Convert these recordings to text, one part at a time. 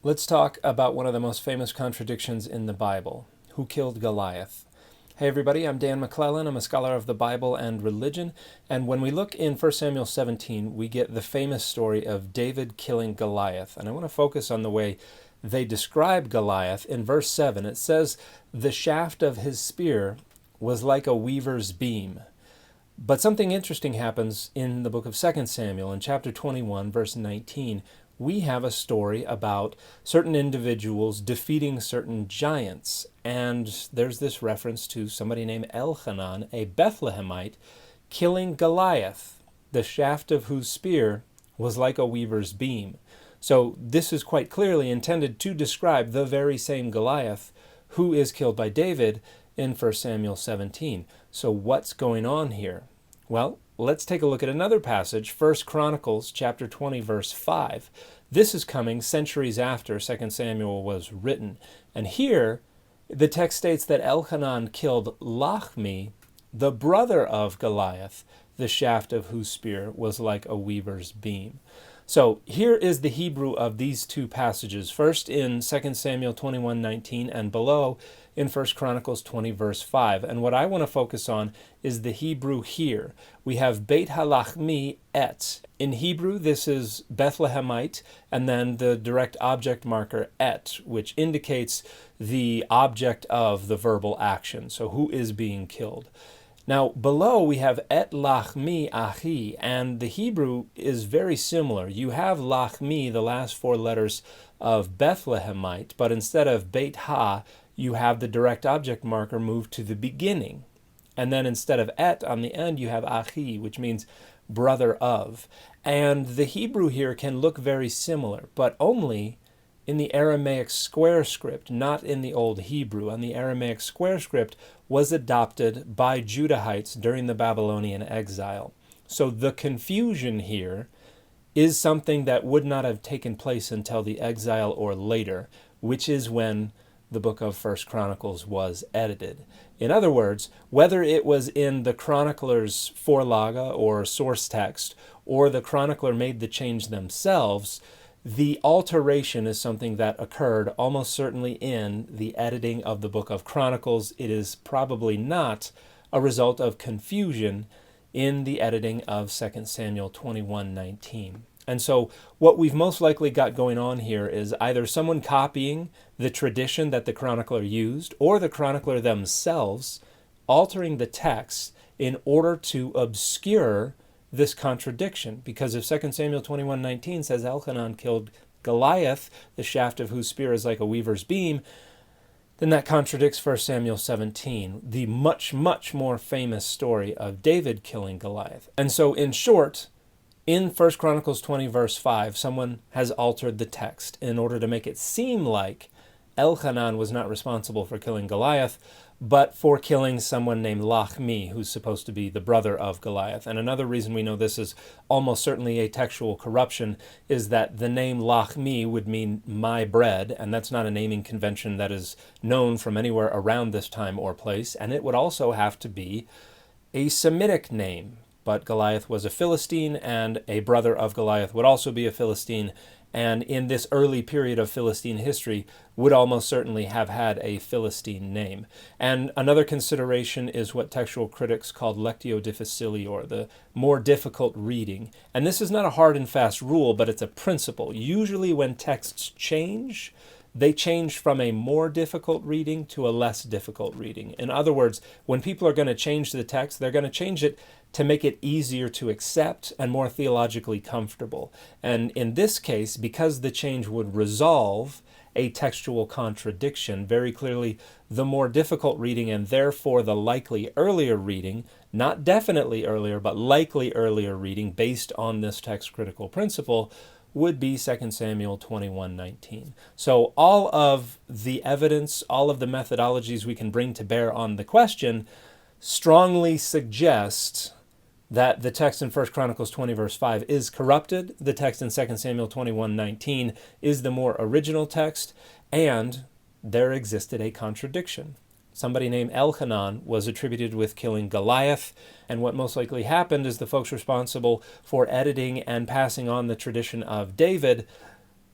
Let's talk about one of the most famous contradictions in the Bible. Who killed Goliath? Hey everybody, I'm Dan McClellan. I'm a scholar of the Bible and religion. And when we look in 1 Samuel 17, we get the famous story of David killing Goliath. And I want to focus on the way they describe Goliath. In verse 7, it says, "The shaft of his spear was like a weaver's beam." But something interesting happens in the book of 2 Samuel in chapter 21, verse 19. We have a story about certain individuals defeating certain giants. And there's this reference to somebody named Elhanan, a Bethlehemite, killing Goliath, the shaft of whose spear was like a weaver's beam. So this is quite clearly intended to describe the very same Goliath who is killed by David in 1 Samuel 17. So what's going on here? Well, let's take a look at another passage, 1 Chronicles chapter 20, verse 5. This is coming centuries after 2 Samuel was written. And here, the text states that Elhanan killed Lachmi, the brother of Goliath, the shaft of whose spear was like a weaver's beam. So here is the Hebrew of these two passages, first in 2 Samuel 21:19 and below in 1 Chronicles 20 verse 5. And what I want to focus on is the Hebrew here. We have Beit Halachmi et. In Hebrew, this is Bethlehemite, and then the direct object marker et, which indicates the object of the verbal action. So who is being killed? Now, below we have et lachmi achi, and the Hebrew is very similar. You have lachmi, the last four letters of Bethlehemite, but instead of beit ha, you have the direct object marker moved to the beginning. And then instead of et on the end, you have achi, which means brother of. And the Hebrew here can look very similar, but only in the Aramaic square script, not in the Old Hebrew. And the Aramaic square script was adopted by Judahites during the Babylonian exile. So the confusion here is something that would not have taken place until the exile or later, which is when the book of 1 Chronicles was edited. In other words, whether it was in the chronicler's forlaga or source text, or the chronicler made the change themselves, the alteration is something that occurred almost certainly in the editing of the book of Chronicles. It is probably not a result of confusion in the editing of 2 Samuel 21:19. And so what we've most likely got going on here is either someone copying the tradition that the chronicler used, or the chronicler themselves altering the text in order to obscure this contradiction. Because if 2 Samuel 21:19 says Elhanan killed Goliath, the shaft of whose spear is like a weaver's beam, then that contradicts 1 Samuel 17, the much, much more famous story of David killing Goliath. And so in short, in 1 Chronicles 20 verse 5, someone has altered the text in order to make it seem like Elhanan was not responsible for killing Goliath, but for killing someone named Lachmi, who's supposed to be the brother of Goliath. And another reason we know this is almost certainly a textual corruption is that the name Lachmi would mean my bread, and that's not a naming convention that is known from anywhere around this time or place, and it would also have to be a Semitic name. But Goliath was a Philistine, and a brother of Goliath would also be a Philistine, and in this early period of Philistine history would almost certainly have had a Philistine name. And another consideration is what textual critics called lectio difficile, or the more difficult reading. And this is not a hard and fast rule, but it's a principle. Usually when texts change, they change from a more difficult reading to a less difficult reading. In other words, when people are going to change the text, they're going to change it to make it easier to accept and more theologically comfortable. And in this case, because the change would resolve a textual contradiction, very clearly the more difficult reading, and therefore the likely earlier reading, not definitely earlier, but likely earlier reading based on this text critical principle, would be 2 Samuel 21:19. So all of the evidence, all of the methodologies we can bring to bear on the question strongly suggest that the text in 1 Chronicles 20 verse 5 is corrupted. The text in 2 Samuel 21:19 is the more original text, and there existed a contradiction. Somebody named Elhanan was attributed with killing Goliath, and what most likely happened is the folks responsible for editing and passing on the tradition of David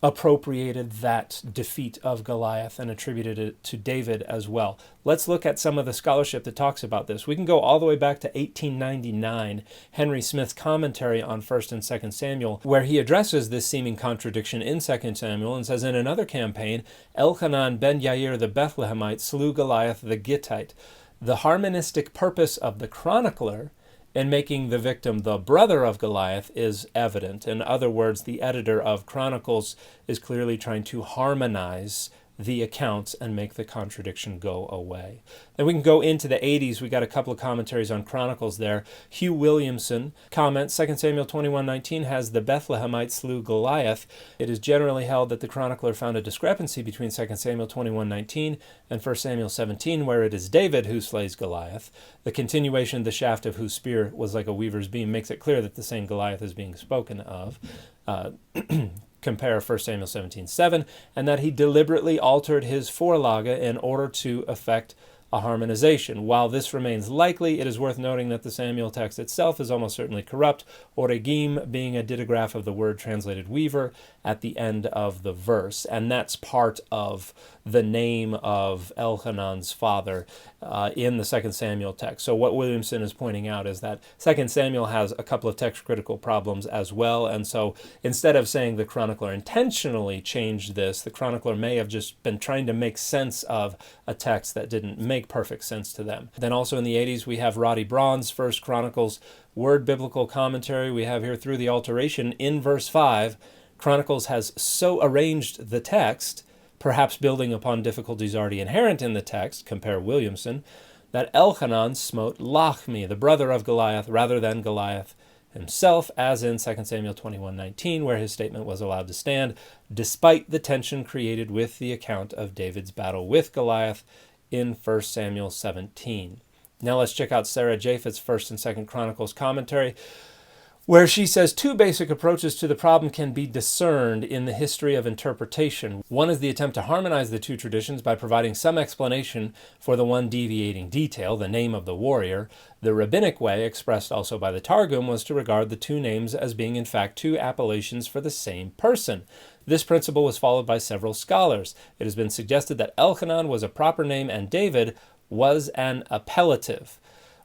appropriated that defeat of Goliath and attributed it to David as well. Let's look at some of the scholarship that talks about this. We can go all the way back to 1899, Henry Smith's commentary on 1st and 2nd Samuel, where he addresses this seeming contradiction in 2nd Samuel and says, in another campaign, Elchanan ben Yair the Bethlehemite slew Goliath the Gittite. The harmonistic purpose of the chronicler in making the victim the brother of Goliath is evident. In other words, the editor of Chronicles is clearly trying to harmonize the accounts and make the contradiction go away. Then we can go into the 80s. We got a couple of commentaries on Chronicles there. Hugh Williamson comments, 2 Samuel 21:19 has the Bethlehemite slew Goliath. It is generally held that the chronicler found a discrepancy between 2 Samuel 21:19 and 1 Samuel 17, where it is David who slays Goliath. The continuation, the shaft of whose spear was like a weaver's beam, makes it clear that the same Goliath is being spoken of. Compare 1 Samuel 17:7, and that he deliberately altered his Vorlage in order to effect a harmonization. While this remains likely, it is worth noting that the Samuel text itself is almost certainly corrupt, oregim being a didagraph of the word translated weaver at the end of the verse. And that's part of the name of Elchanan's father in the 2 Samuel text. So what Williamson is pointing out is that 2 Samuel has a couple of text critical problems as well. And so instead of saying the chronicler intentionally changed this, the chronicler may have just been trying to make sense of a text that didn't make perfect sense to them. Then also in the 80s, we have Roddy Braun's First Chronicles Word Biblical Commentary. We have here through the alteration in verse 5, Chronicles has so arranged the text, perhaps building upon difficulties already inherent in the text, compare Williamson, that Elchanan smote Lachmi, the brother of Goliath, rather than Goliath himself, as in 2 Samuel 21:19, where his statement was allowed to stand, despite the tension created with the account of David's battle with Goliath in 1 Samuel 17. Now let's check out Sarah Japheth's 1st and 2nd Chronicles commentary, where she says two basic approaches to the problem can be discerned in the history of interpretation. One is the attempt to harmonize the two traditions by providing some explanation for the one deviating detail, the name of the warrior. The rabbinic way, expressed also by the Targum, was to regard the two names as being in fact two appellations for the same person. This principle was followed by several scholars. It has been suggested that Elchanan was a proper name and David was an appellative,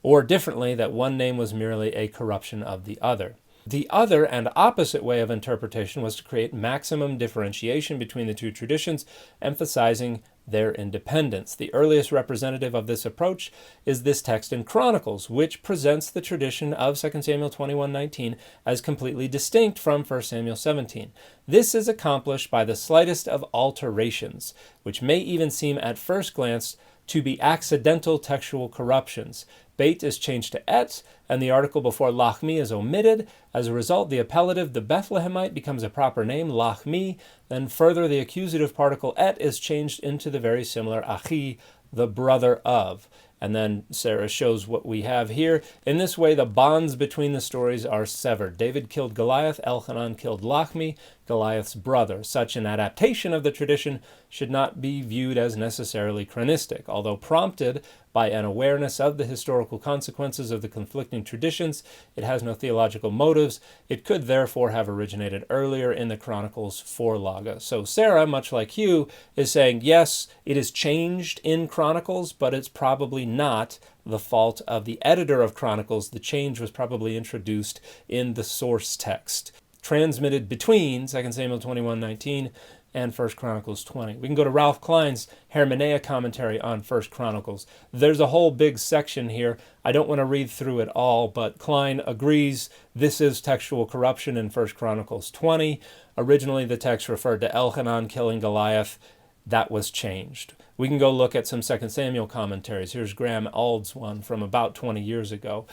or differently, that one name was merely a corruption of the other. The other and opposite way of interpretation was to create maximum differentiation between the two traditions, emphasizing their independence. The earliest representative of this approach is this text in Chronicles, which presents the tradition of 2 Samuel 21:19 as completely distinct from 1 Samuel 17. This is accomplished by the slightest of alterations, which may even seem at first glance to be accidental textual corruptions. Beit is changed to et, and the article before Lachmi is omitted. As a result, the appellative, the Bethlehemite, becomes a proper name, Lachmi. Then further, the accusative particle et is changed into the very similar Achi, the brother of. And then Sarah shows what we have here. In this way, the bonds between the stories are severed. David killed Goliath, Elchanan killed Lachmi, Goliath's brother. Such an adaptation of the tradition should not be viewed as necessarily chronistic. Although prompted by an awareness of the historical consequences of the conflicting traditions, it has no theological motives. It could therefore have originated earlier in the Chronicles Vorlage. So Sarah, much like Hugh, is saying, yes, it is changed in Chronicles, but it's probably not the fault of the editor of Chronicles. The change was probably introduced in the source text, transmitted between 2 Samuel 21:19 and 1 Chronicles 20. We can go to Ralph Klein's Hermenea commentary on 1 Chronicles. There's a whole big section here. I don't want to read through it all, but Klein agrees this is textual corruption in 1 Chronicles 20. Originally, the text referred to Elchanan killing Goliath. That was changed. We can go look at some 2 Samuel commentaries. Here's Graham Ald's one from about 20 years ago.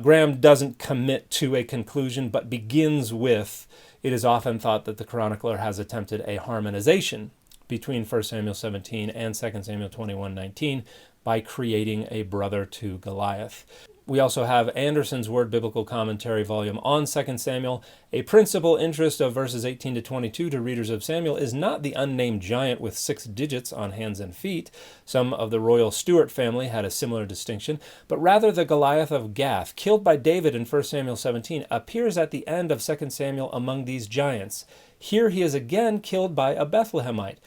Graham doesn't commit to a conclusion, but begins with, it is often thought that the chronicler has attempted a harmonization between 1 Samuel 17 and 2 Samuel 21:19 by creating a brother to Goliath. We also have Anderson's Word Biblical Commentary volume on 2 Samuel. A principal interest of verses 18 to 22 to readers of Samuel is not the unnamed giant with 6 digits on hands and feet. Some of the royal Stuart family had a similar distinction, but rather the Goliath of Gath, killed by David in 1 Samuel 17, appears at the end of 2 Samuel among these giants. Here he is again killed by a Bethlehemite,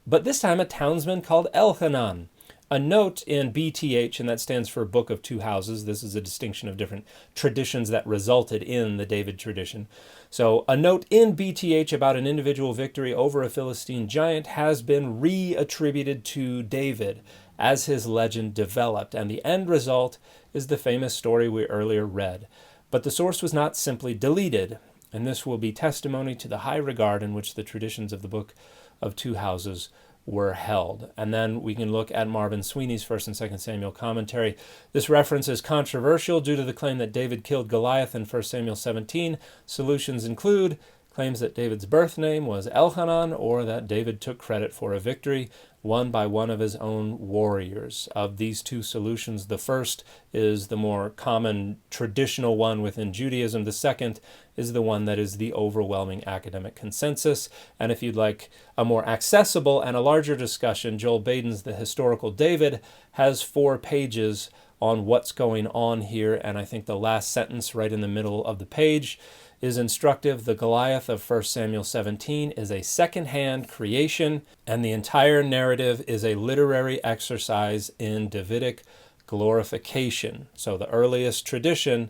but this time a townsman called Elhanan. A note in BTH, and that stands for Book of Two Houses. This is a distinction of different traditions that resulted in the David tradition. So a note in BTH about an individual victory over a Philistine giant has been re-attributed to David as his legend developed, and the end result is the famous story we earlier read. But the source was not simply deleted, and this will be testimony to the high regard in which the traditions of the Book of Two Houses were held. And then we can look at Marvin Sweeney's 1st and 2nd Samuel commentary. This reference is controversial due to the claim that David killed Goliath in 1 Samuel 17. Solutions include claims that David's birth name was Elhanan, or that David took credit for a victory won by one of his own warriors. Of these two solutions, the first is the more common traditional one within Judaism. The second is the one that is the overwhelming academic consensus. And if you'd like a more accessible and a larger discussion, Joel Baden's The Historical David has 4 pages on what's going on here, and I think the last sentence right in the middle of the page is instructive. The Goliath of 1 Samuel 17 is a second-hand creation, and the entire narrative is a literary exercise in Davidic glorification. So the earliest tradition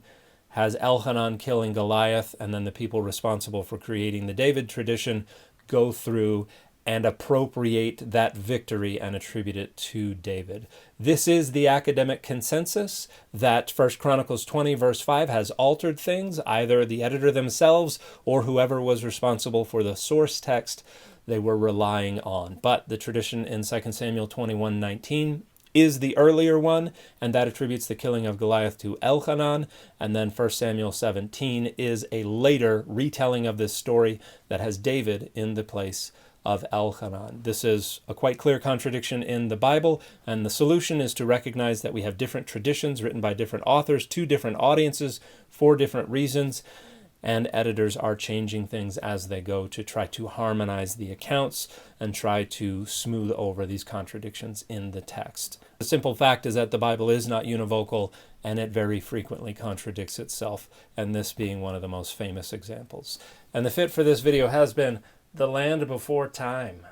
has Elhanan killing Goliath, and then the people responsible for creating the David tradition go through and appropriate that victory and attribute it to David. This is the academic consensus that 1 Chronicles 20 verse 5 has altered things, either the editor themselves or whoever was responsible for the source text they were relying on. But the tradition in 2 Samuel 21:19 is the earlier one, and that attributes the killing of Goliath to Elhanan, and then 1 Samuel 17 is a later retelling of this story that has David in the place of Elhanan. This is a quite clear contradiction in the Bible, and the solution is to recognize that we have different traditions written by different authors to different audiences for different reasons, and editors are changing things as they go to try to harmonize the accounts and try to smooth over these contradictions in the text. The simple fact is that the Bible is not univocal, and it very frequently contradicts itself, and this being one of the most famous examples. And the fit for this video has been The Land Before Time.